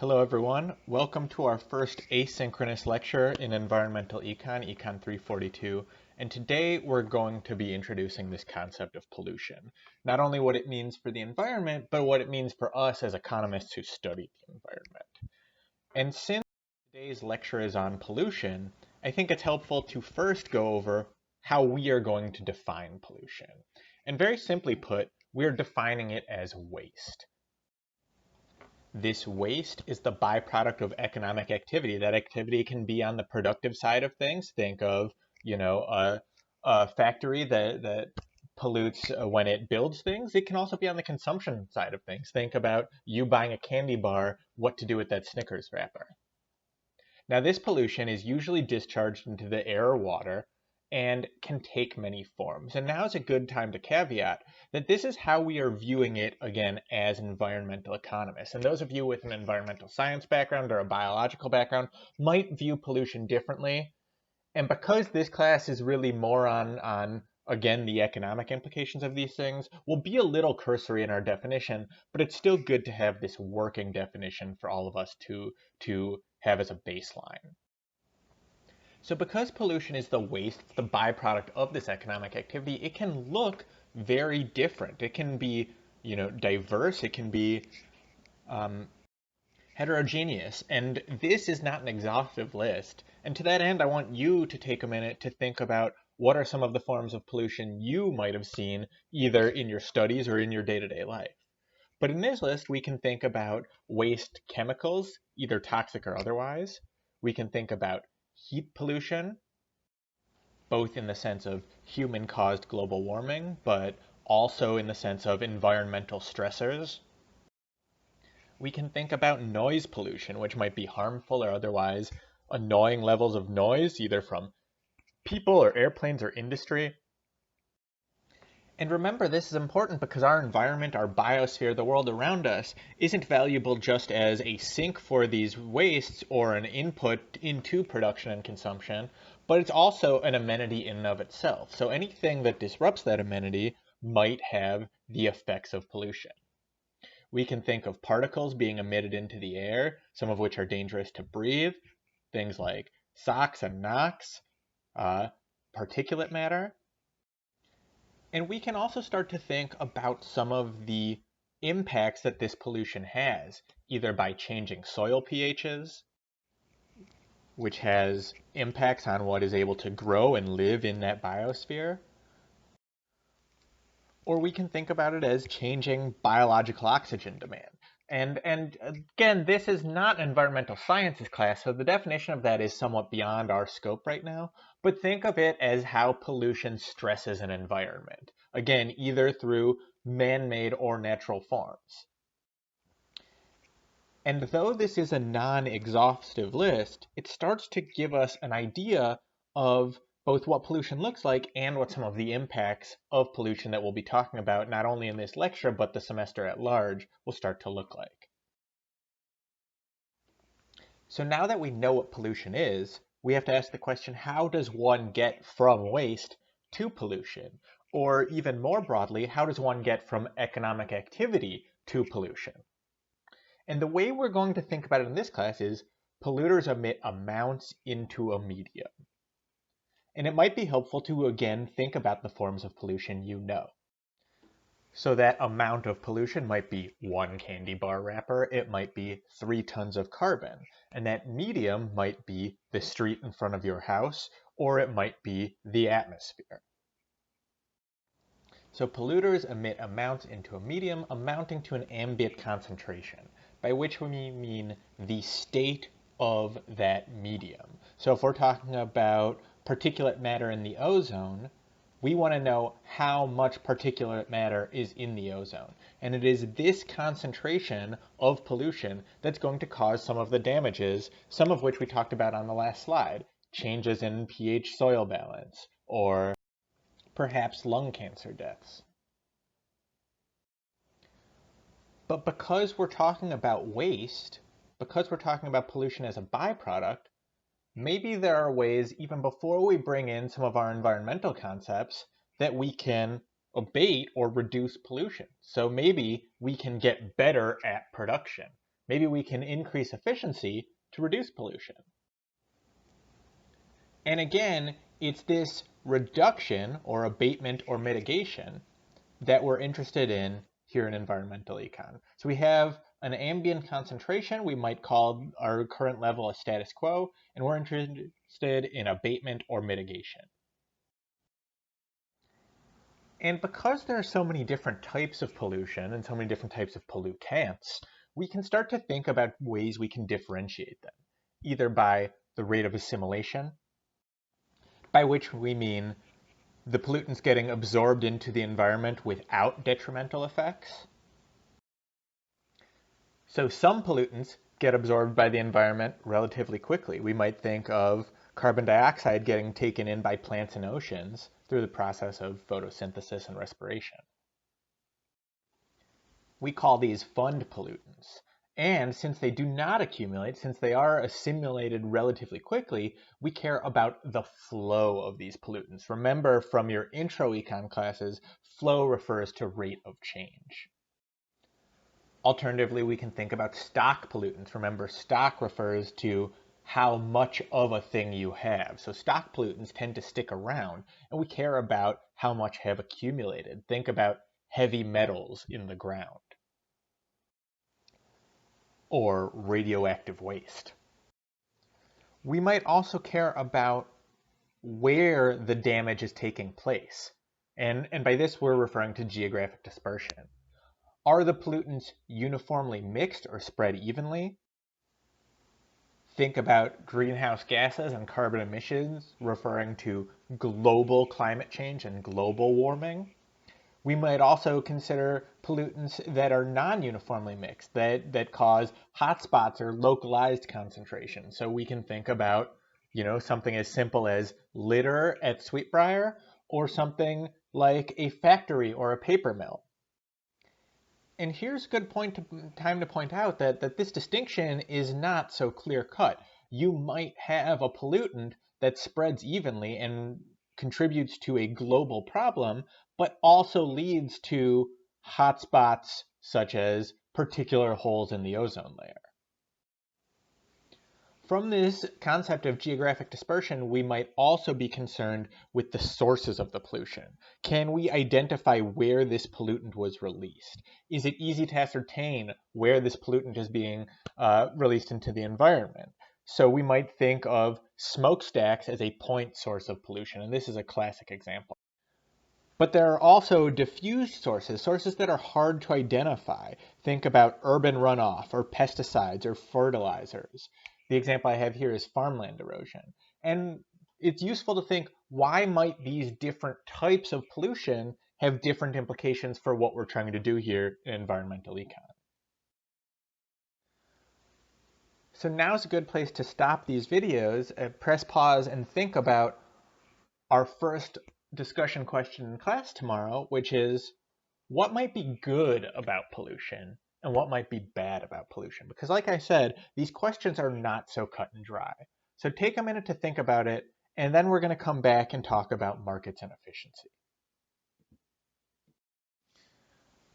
Hello everyone, welcome to our first asynchronous lecture in Environmental Econ, Econ 342, and today we're going to be introducing this concept of pollution. Not only what it means for the environment, but what it means for us as economists who study the environment. And since today's lecture is on pollution, I think it's helpful to first go over how we are going to define pollution. And very simply put, we're defining it as waste. This waste is the byproduct of economic activity. That activity can be on the productive side of things. Think of, a factory that pollutes when it builds things. It can also be on the consumption side of things. Think about you buying a candy bar, what to do with that Snickers wrapper. Now, this pollution is usually discharged into the air or water and can take many forms. And now is a good time to caveat that this is how we are viewing it, again, as environmental economists. And those of you with an environmental science background or a biological background might view pollution differently. And because this class is really more on again, the economic implications of these things, we'll be a little cursory in our definition, but it's still good to have this working definition for all of us to have as a baseline. So because pollution is the waste, the byproduct of this economic activity, it can look very different. It can be, diverse. It can be heterogeneous. And this is not an exhaustive list. And to that end, I want you to take a minute to think about what are some of the forms of pollution you might have seen either in your studies or in your day-to-day life. But in this list, we can think about waste chemicals, either toxic or otherwise. We can think about heat pollution, both in the sense of human-caused global warming, but also in the sense of environmental stressors. We can think about noise pollution, which might be harmful or otherwise annoying levels of noise, either from people or airplanes or industry. And remember, this is important because our environment, our biosphere, the world around us, isn't valuable just as a sink for these wastes or an input into production and consumption, but it's also an amenity in and of itself. So anything that disrupts that amenity might have the effects of pollution. We can think of particles being emitted into the air, some of which are dangerous to breathe, things like SOx and NOx, particulate matter. And we can also start to think about some of the impacts that this pollution has, either by changing soil pHs, which has impacts on what is able to grow and live in that biosphere, or we can think about it as changing biological oxygen demand. And again, this is not an environmental sciences class, so the definition of that is somewhat beyond our scope right now. But think of it as how pollution stresses an environment. Again, either through man-made or natural forms. And though this is a non-exhaustive list, it starts to give us an idea of both what pollution looks like and what some of the impacts of pollution that we'll be talking about, not only in this lecture, but the semester at large, will start to look like. So now that we know what pollution is, we have to ask the question, how does one get from waste to pollution? Or even more broadly, how does one get from economic activity to pollution? And the way we're going to think about it in this class is polluters emit amounts into a medium. And it might be helpful to, again, think about the forms of pollution you know. So that amount of pollution might be 1 candy bar wrapper, it might be 3 tons of carbon, and that medium might be the street in front of your house, or it might be the atmosphere. So polluters emit amounts into a medium amounting to an ambient concentration, by which we mean the state of that medium. So if we're talking about particulate matter in the ozone, we want to know how much particulate matter is in the ozone. And it is this concentration of pollution that's going to cause some of the damages, some of which we talked about on the last slide, changes in pH soil balance, or perhaps lung cancer deaths. But because we're talking about waste, because we're talking about pollution as a byproduct, maybe there are ways, even before we bring in some of our environmental concepts, that we can abate or reduce pollution. So maybe we can get better at production. Maybe we can increase efficiency to reduce pollution. And again, it's this reduction or abatement or mitigation that we're interested in here in environmental econ. So we have an ambient concentration. We might call our current level a status quo, and we're interested in abatement or mitigation. And because there are so many different types of pollution and so many different types of pollutants, we can start to think about ways we can differentiate them, either by the rate of assimilation, by which we mean the pollutants getting absorbed into the environment without detrimental effects. So some pollutants get absorbed by the environment relatively quickly. We might think of carbon dioxide getting taken in by plants and oceans through the process of photosynthesis and respiration. We call these fund pollutants. And since they do not accumulate, since they are assimilated relatively quickly, we care about the flow of these pollutants. Remember from your intro econ classes, flow refers to rate of change. Alternatively, we can think about stock pollutants. Remember, stock refers to how much of a thing you have. So stock pollutants tend to stick around, and we care about how much have accumulated. Think about heavy metals in the ground, or radioactive waste. We might also care about where the damage is taking place. And by this, we're referring to geographic dispersion. Are the pollutants uniformly mixed or spread evenly? Think about greenhouse gases and carbon emissions, referring to global climate change and global warming. We might also consider pollutants that are non-uniformly mixed, that cause hotspots or localized concentration. So we can think about, something as simple as litter at Sweetbriar, or something like a factory or a paper mill. And here's a good time to point out that this distinction is not so clear-cut. You might have a pollutant that spreads evenly and contributes to a global problem, but also leads to hotspots such as particular holes in the ozone layer. From this concept of geographic dispersion, we might also be concerned with the sources of the pollution. Can we identify where this pollutant was released? Is it easy to ascertain where this pollutant is being released into the environment? So we might think of smokestacks as a point source of pollution, and this is a classic example. But there are also diffused sources that are hard to identify. Think about urban runoff or pesticides or fertilizers. The example I have here is farmland erosion. And it's useful to think, why might these different types of pollution have different implications for what we're trying to do here in environmental econ? So now's a good place to stop these videos, press pause, and think about our first discussion question in class tomorrow, which is, what might be good about pollution and what might be bad about pollution? Because like I said, these questions are not so cut and dry. So take a minute to think about it, and then we're going to come back and talk about markets and efficiency.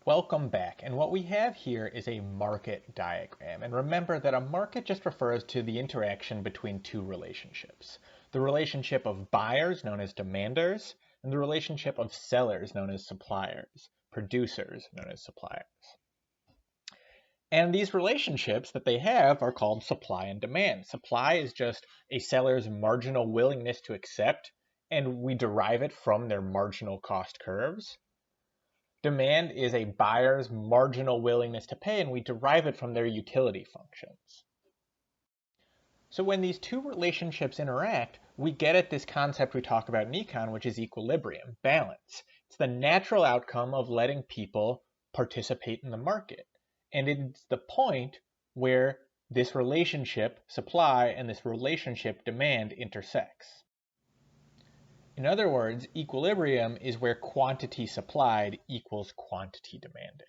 Welcome back, and what we have here is a market diagram. And remember that a market just refers to the interaction between two relationships. The relationship of buyers, known as demanders, and the relationship of sellers, known as suppliers, producers, known as suppliers. And these relationships that they have are called supply and demand. Supply is just a seller's marginal willingness to accept, and we derive it from their marginal cost curves. Demand is a buyer's marginal willingness to pay, and we derive it from their utility functions. So when these two relationships interact, we get at this concept we talk about in econ, which is equilibrium, balance. It's the natural outcome of letting people participate in the market. And it's the point where this relationship, supply, and this relationship, demand, intersects. In other words, equilibrium is where quantity supplied equals quantity demanded.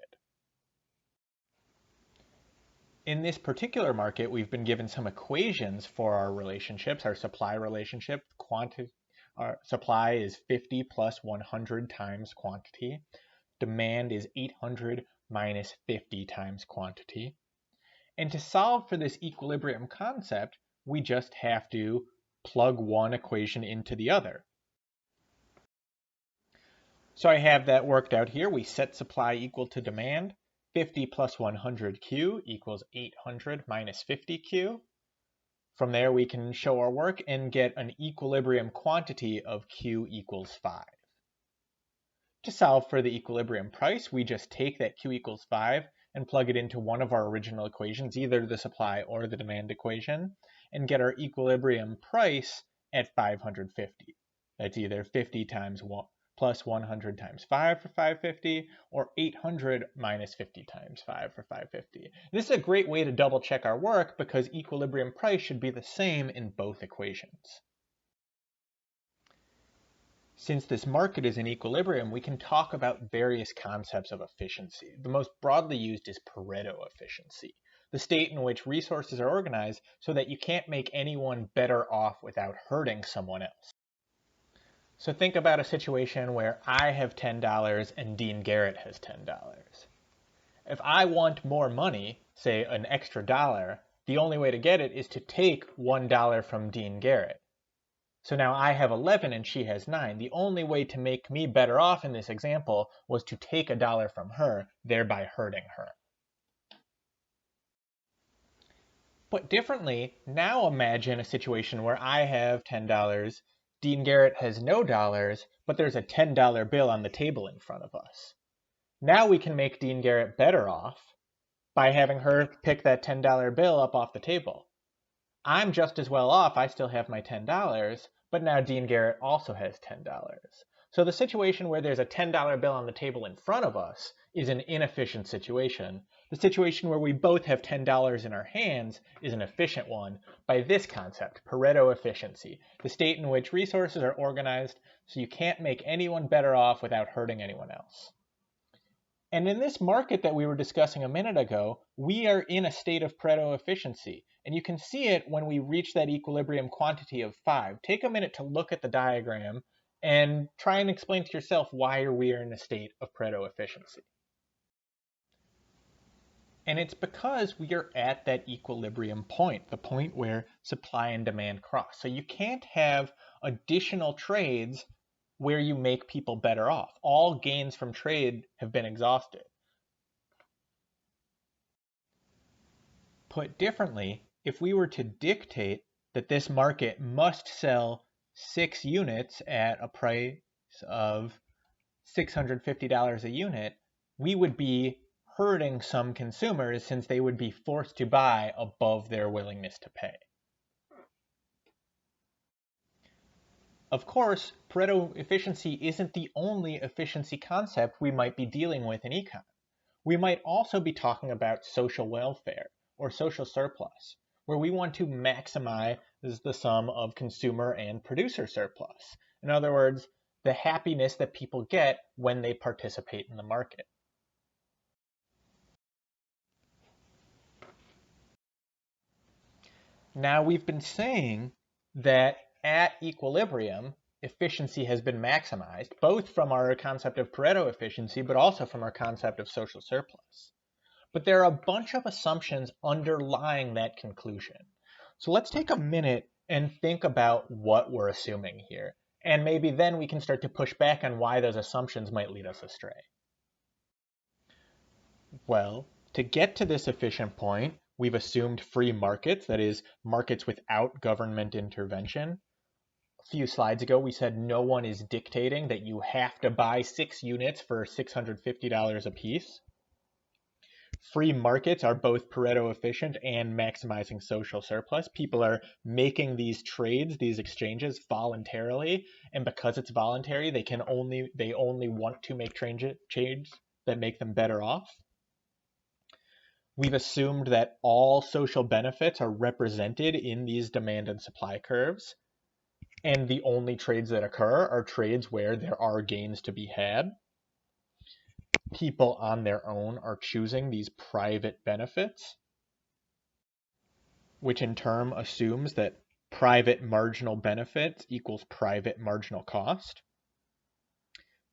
In this particular market, we've been given some equations for our relationships, our supply relationship. Our supply is 50 plus 100 times quantity. Demand is 800 minus 50 times quantity. And to solve for this equilibrium concept, we just have to plug one equation into the other. So I have that worked out here. We set supply equal to demand. 50 plus 100Q equals 800 minus 50Q. From there, we can show our work and get an equilibrium quantity of Q equals 5. To solve for the equilibrium price, we just take that Q equals 5 and plug it into one of our original equations, either the supply or the demand equation, and get our equilibrium price at 550. That's either 50 times 1 plus 100 times 5 for 550, or 800 minus 50 times 5 for 550. This is a great way to double check our work because equilibrium price should be the same in both equations. Since this market is in equilibrium, we can talk about various concepts of efficiency. The most broadly used is Pareto efficiency, the state in which resources are organized so that you can't make anyone better off without hurting someone else. So think about a situation where I have $10 and Dean Garrett has $10. If I want more money, say an extra dollar, the only way to get it is to take $1 from Dean Garrett. So now I have 11 and she has 9. The only way to make me better off in this example was to take $1 from her, thereby hurting her. Put differently, now imagine a situation where I have $10, Dean Garrett has no dollars, but there's a $10 bill on the table in front of us. Now we can make Dean Garrett better off by having her pick that $10 bill up off the table. I'm just as well off, I still have my $10, but now Dean Garrett also has $10. So the situation where there's a $10 bill on the table in front of us is an inefficient situation. The situation where we both have $10 in our hands is an efficient one by this concept, Pareto efficiency, the state in which resources are organized so you can't make anyone better off without hurting anyone else. And in this market that we were discussing a minute ago, we are in a state of Pareto efficiency. And you can see it when we reach that equilibrium quantity of 5. Take a minute to look at the diagram and try and explain to yourself why we are in a state of Pareto efficiency. And it's because we are at that equilibrium point, the point where supply and demand cross. So you can't have additional trades where you make people better off. All gains from trade have been exhausted. Put differently, if we were to dictate that this market must sell 6 units at a price of $650 a unit, we would be hurting some consumers since they would be forced to buy above their willingness to pay. Of course, Pareto efficiency isn't the only efficiency concept we might be dealing with in econ. We might also be talking about social welfare or social surplus, where we want to maximize the sum of consumer and producer surplus. In other words, the happiness that people get when they participate in the market. Now we've been saying that at equilibrium, efficiency has been maximized, both from our concept of Pareto efficiency, but also from our concept of social surplus. But there are a bunch of assumptions underlying that conclusion. So let's take a minute and think about what we're assuming here. And maybe then we can start to push back on why those assumptions might lead us astray. Well, to get to this efficient point, we've assumed free markets, that is, markets without government intervention. A few slides ago, we said no one is dictating that you have to buy 6 units for $650 a piece. Free markets are both Pareto efficient and maximizing social surplus. People are making these trades, these exchanges voluntarily, and because it's voluntary, they only want to make trades that make them better off. We've assumed that all social benefits are represented in these demand and supply curves, and the only trades that occur are trades where there are gains to be had. People on their own are choosing these private benefits, which in turn assumes that private marginal benefits equals private marginal cost.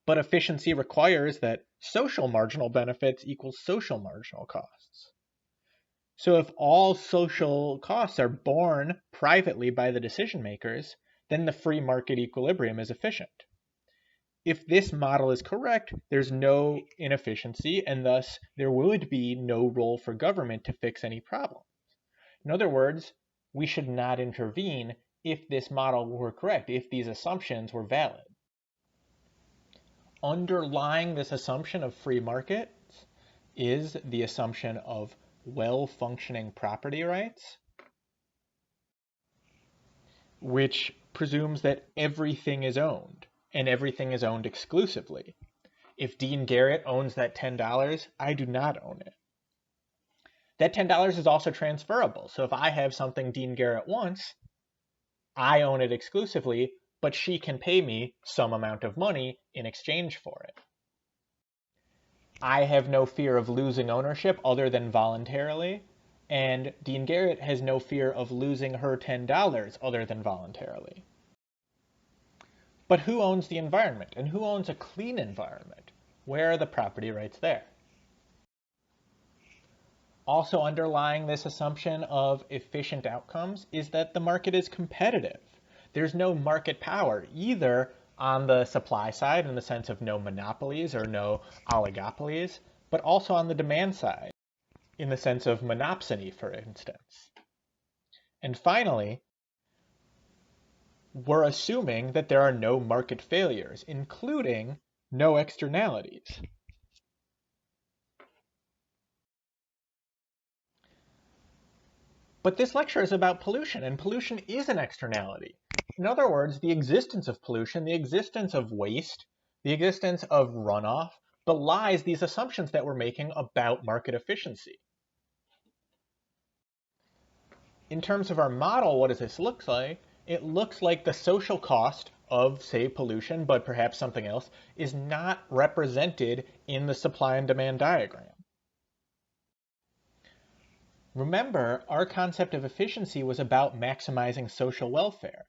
But efficiency requires that social marginal benefits equals social marginal costs. So if all social costs are borne privately by the decision makers, then the free market equilibrium is efficient. If this model is correct, there's no inefficiency, and thus there would be no role for government to fix any problem. In other words, we should not intervene if this model were correct, if these assumptions were valid. Underlying this assumption of free markets is the assumption of well-functioning property rights, which presumes that everything is owned, and everything is owned exclusively. If Dean Garrett owns that $10, I do not own it. That $10 is also transferable. So if I have something Dean Garrett wants, I own it exclusively, but she can pay me some amount of money in exchange for it. I have no fear of losing ownership other than voluntarily, and Dean Garrett has no fear of losing her $10 other than voluntarily. But who owns the environment, and who owns a clean environment? Where are the property rights there? Also underlying this assumption of efficient outcomes is that the market is competitive. There's no market power either on the supply side in the sense of no monopolies or no oligopolies, but also on the demand side in the sense of monopsony, for instance. And finally, we're assuming that there are no market failures, including no externalities. But this lecture is about pollution, and pollution is an externality. In other words, the existence of pollution, the existence of waste, the existence of runoff belies these assumptions that we're making about market efficiency. In terms of our model, what does this look like? It looks like the social cost of, say, pollution, but perhaps something else, is not represented in the supply and demand diagram. Remember, our concept of efficiency was about maximizing social welfare.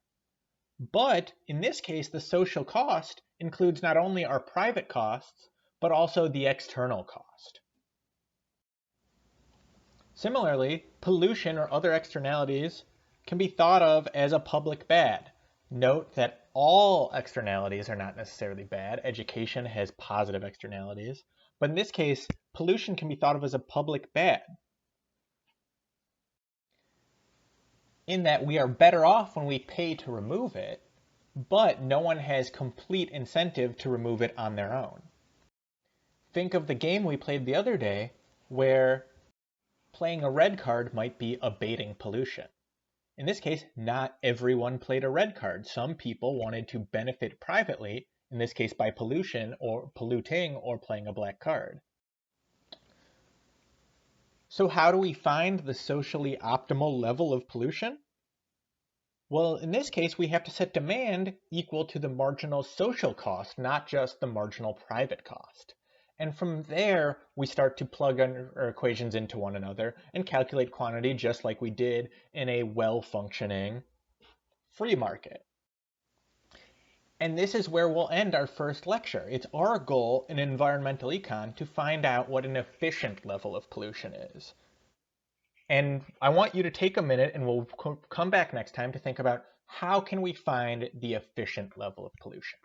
But in this case, the social cost includes not only our private costs, but also the external cost. Similarly, pollution or other externalities can be thought of as a public bad. Note that all externalities are not necessarily bad. Education has positive externalities. But in this case, pollution can be thought of as a public bad, in that we are better off when we pay to remove it, but no one has complete incentive to remove it on their own. Think of the game we played the other day, where playing a red card might be abating pollution. In this case, not everyone played a red card. Some people wanted to benefit privately, in this case by pollution or polluting or playing a black card. So how do we find the socially optimal level of pollution? Well, in this case, we have to set demand equal to the marginal social cost, not just the marginal private cost. And from there, we start to plug our equations into one another and calculate quantity just like we did in a well-functioning free market. And this is where we'll end our first lecture. It's our goal in environmental econ to find out what an efficient level of pollution is. And I want you to take a minute, and we'll come back next time to think about how can we find the efficient level of pollution.